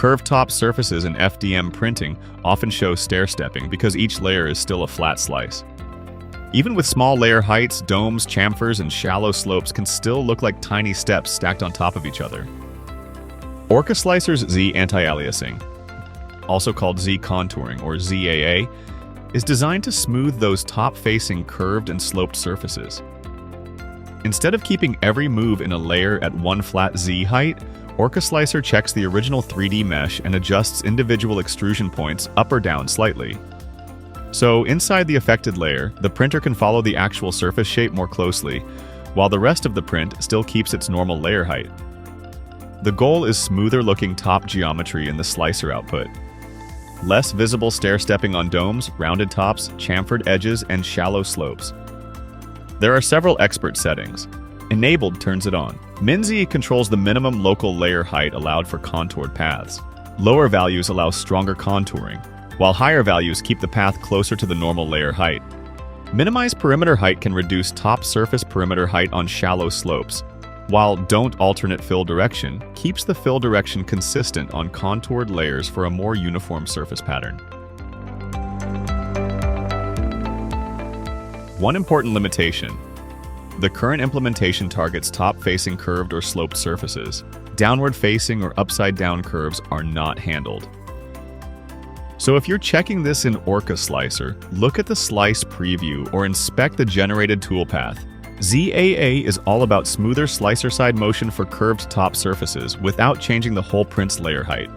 Curved top surfaces in FDM printing often show stair-stepping because each layer is still a flat slice. Even with small layer heights, domes, chamfers, and shallow slopes can still look like tiny steps stacked on top of each other. OrcaSlicer's Z Anti-Aliasing, also called Z Contouring or ZAA, is designed to smooth those top-facing curved and sloped surfaces. Instead of keeping every move in a layer at one flat Z height, OrcaSlicer checks the original 3D mesh and adjusts individual extrusion points up or down slightly. So inside the affected layer, the printer can follow the actual surface shape more closely, while the rest of the print still keeps its normal layer height. The goal is smoother-looking top geometry in the slicer output. Less visible stair-stepping on domes, rounded tops, chamfered edges, and shallow slopes. There are several expert settings. Enabled turns it on. Min-Z controls the minimum local layer height allowed for contoured paths. Lower values allow stronger contouring, while higher values keep the path closer to the normal layer height. Minimize perimeter height can reduce top surface perimeter height on shallow slopes, while Don't Alternate Fill Direction keeps the fill direction consistent on contoured layers for a more uniform surface pattern. One important limitation. The current implementation targets top-facing curved or sloped surfaces. Downward-facing or upside-down curves are not handled. So if you're checking this in OrcaSlicer, look at the slice preview or inspect the generated toolpath. ZAA is all about smoother slicer side motion for curved top surfaces without changing the whole print's layer height.